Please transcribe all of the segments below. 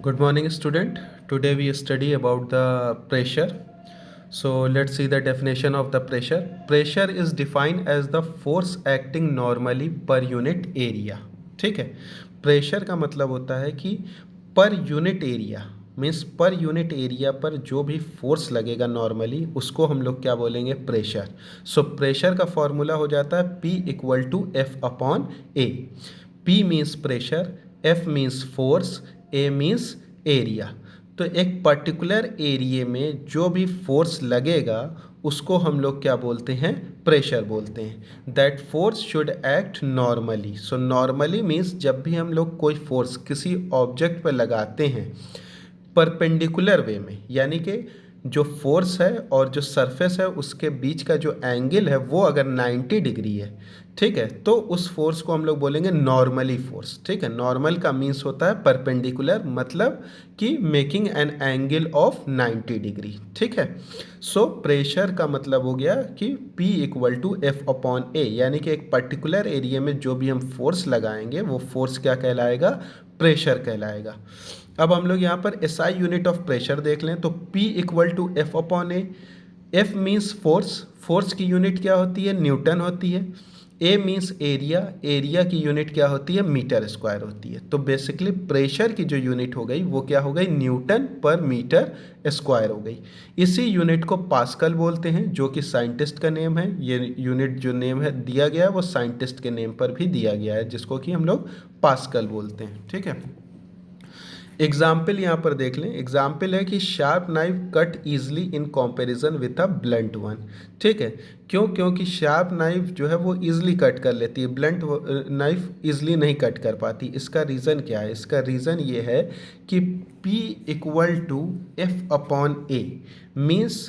Good morning, student. Today we study about the pressure. So let's see the definition of the pressure. Pressure is defined as the force acting normally per unit area. ठीक है, pressure का मतलब होता है कि per unit area means per unit area पर जो भी फोर्स लगेगा नॉर्मली उसको हम लोग क्या बोलेंगे, प्रेशर. सो प्रेशर का फॉर्मूला हो जाता है P equal to F upon A. P means pressure, F means force, A means area. तो एक पर्टिकुलर एरिया में जो भी फोर्स लगेगा उसको हम लोग क्या बोलते हैं, प्रेशर बोलते हैं. That force should act normally. So normally means जब भी हम लोग कोई फोर्स किसी ऑब्जेक्ट पर लगाते हैं परपेंडिकुलर वे में, यानी कि जो फोर्स है और जो सरफेस है उसके बीच का जो एंगल है वो अगर 90 डिग्री है, ठीक है, तो उस फोर्स को हम लोग बोलेंगे नॉर्मली फोर्स. ठीक है, नॉर्मल का मीन्स होता है परपेंडिकुलर, मतलब कि making an angle of 90 degree. ठीक है, सो प्रेशर का मतलब हो गया कि P equal to F upon A, यानी कि एक पर्टिकुलर एरिया में जो भी हम फोर्स लगाएंगे वो फोर्स क्या कहलाएगा, प्रेशर कहलाएगा. अब हम लोग यहाँ पर एसआई यूनिट ऑफ प्रेशर देख लें तो P equal to F upon A. F means force, force की यूनिट क्या होती है, न्यूटन होती है. ए मीन्स एरिया, एरिया की यूनिट क्या होती है, मीटर स्क्वायर होती है. तो बेसिकली प्रेशर की जो यूनिट हो गई वो क्या हो गई, न्यूटन पर मीटर स्क्वायर हो गई. इसी यूनिट को पास्कल बोलते हैं जो कि साइंटिस्ट का नेम है. ये यूनिट जो नेम है दिया गया है वो साइंटिस्ट के नेम पर भी दिया गया है जिसको कि हम लोग पास्कल बोलते हैं. ठीक है, एग्जाम्पल यहाँ पर देख लें. एग्जाम्पल है कि sharp knife cut easily in comparison with a blunt one. ठीक है, क्यों, क्योंकि शार्प नाइफ जो है वो ईजिली कट कर लेती है, ब्लंट नाइफ ईजिली नहीं कट कर पाती. इसका रीज़न क्या है, इसका रीज़न ये है कि P equal to F upon A means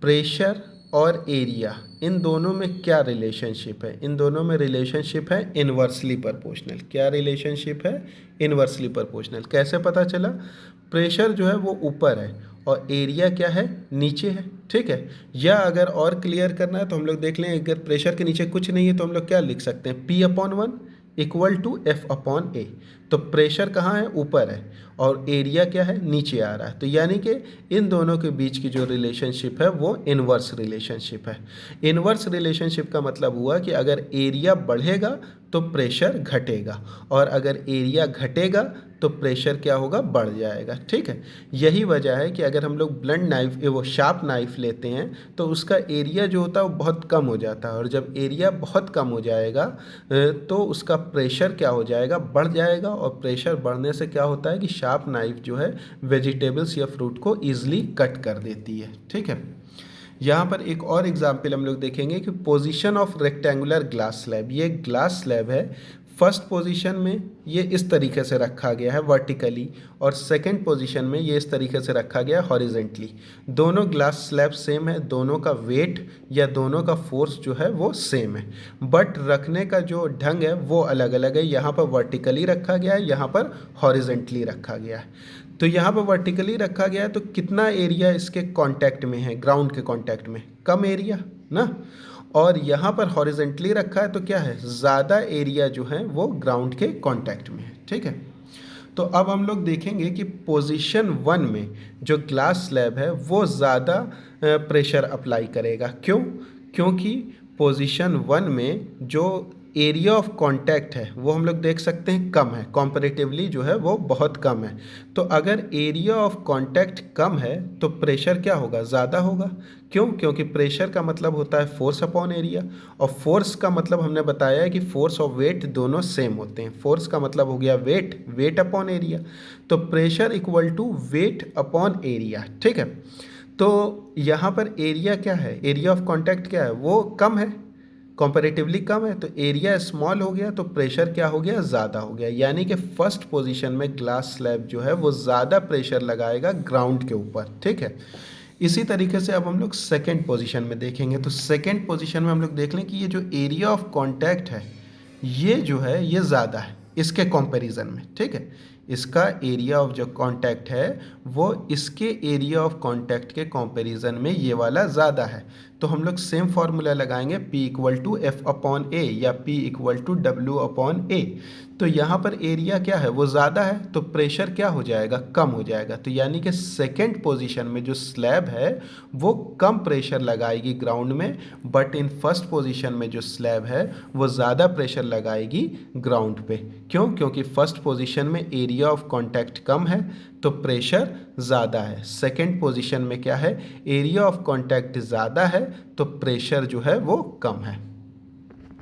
pressure और एरिया, इन दोनों में क्या रिलेशनशिप है, इन दोनों में रिलेशनशिप है इन्वर्सली प्रोपोर्शनल. क्या रिलेशनशिप है, इन्वर्सली प्रोपोर्शनल. कैसे पता चला, प्रेशर जो है वो ऊपर है और एरिया क्या है, नीचे है. ठीक है, या अगर और क्लियर करना है तो हम लोग देख लें, अगर प्रेशर के नीचे कुछ नहीं है तो हम लोग क्या लिख सकते हैं, P upon one equal to F upon A. तो प्रेशर कहाँ है, ऊपर है और एरिया क्या है, नीचे आ रहा है. तो यानी कि इन दोनों के बीच की जो रिलेशनशिप है वो इन्वर्स रिलेशनशिप है. इन्वर्स रिलेशनशिप का मतलब हुआ कि अगर एरिया बढ़ेगा तो प्रेशर घटेगा और अगर एरिया घटेगा तो प्रेशर क्या होगा, बढ़ जाएगा. ठीक है, यही वजह है कि अगर हम लोग ब्लंट नाइफ वो शार्प नाइफ लेते हैं तो उसका एरिया जो होता है वो बहुत कम हो जाता है और जब एरिया बहुत कम हो जाएगा तो उसका प्रेशर क्या हो जाएगा, बढ़ जाएगा. और प्रेशर बढ़ने से क्या होता है कि शार्प नाइफ जो है वेजिटेबल्स या फ्रूट को ईजिली कट कर देती है. ठीक है, यहाँ पर एक और एग्जाम्पल हम लोग देखेंगे कि position of rectangular glass slab. ये ग्लास स्लैब है, फर्स्ट पोजीशन में ये इस तरीके से रखा गया है वर्टिकली और सेकंड पोजीशन में ये इस तरीके से रखा गया है हॉरिजेंटली. दोनों ग्लास स्लैब सेम है, दोनों का वेट या दोनों का फोर्स जो है वो सेम है, बट रखने का जो ढंग है वो अलग अलग है. यहाँ पर वर्टिकली रखा गया है, यहाँ पर हॉरिजेंटली रखा गया है. तो यहाँ पर वर्टिकली रखा गया है तो कितना एरिया इसके कांटेक्ट में है, ग्राउंड के कांटेक्ट में, कम एरिया ना. और यहाँ पर हॉरिजेंटली रखा है तो क्या है, ज़्यादा एरिया जो है वो ग्राउंड के कांटेक्ट में है. ठीक है, तो अब हम लोग देखेंगे कि पोजीशन वन में जो ग्लास स्लैब है वो ज़्यादा प्रेशर अप्लाई करेगा. क्यों, क्योंकि पोजीशन वन में जो एरिया ऑफ कांटेक्ट है वो हम लोग देख सकते हैं कम है, कंपैरेटिवली जो है वो बहुत कम है. तो अगर एरिया ऑफ कांटेक्ट कम है तो प्रेशर क्या होगा, ज़्यादा होगा. क्यों, क्योंकि प्रेशर का मतलब होता है फोर्स अपॉन एरिया और फोर्स का मतलब हमने बताया है कि फोर्स और वेट दोनों सेम होते हैं. फोर्स का मतलब हो गया वेट, वेट अपॉन एरिया. तो pressure equal to weight upon area. ठीक है, तो यहाँ पर एरिया क्या है, एरिया ऑफ कांटेक्ट क्या है, वो कम है, कंपैरेटिवली कम है. तो एरिया स्मॉल हो गया तो प्रेशर क्या हो गया, ज़्यादा हो गया. यानी कि फर्स्ट पोजीशन में ग्लास स्लैब जो है वो ज़्यादा प्रेशर लगाएगा ग्राउंड के ऊपर. ठीक है, इसी तरीके से अब हम लोग सेकेंड पोजीशन में देखेंगे. तो सेकेंड पोजीशन में हम लोग देख लें कि ये जो एरिया ऑफ कांटेक्ट है ये जो है ये ज़्यादा है इसके कंपैरिजन में. ठीक है, इसका एरिया ऑफ जो कांटेक्ट है वो इसके एरिया ऑफ कांटेक्ट के कंपैरिजन में ये वाला ज़्यादा है, तो हम लोग सेम फार्मूला लगाएंगे P equal to F upon A या P equal to W upon A. तो यहाँ पर एरिया क्या है, वो ज़्यादा है, तो प्रेशर क्या हो जाएगा, कम हो जाएगा। तो यानी कि सेकेंड पोजीशन में जो स्लैब है वो कम प्रेशर लगाएगी ग्राउंड में, बट इन फर्स्ट पोजीशन में जो स्लैब है वो ज़्यादा प्रेशर लगाएगी ग्राउंड पे। क्यों? क्योंकि फर्स्ट पोजीशन में एरिया ऑफ कांटेक्ट कम है तो प्रेशर ज़्यादा है। सेकेंड पोजीशन में क्या है, एरिया ऑफ कांटेक्ट ज़्यादा है तो प्रेशर जो है वो कम है।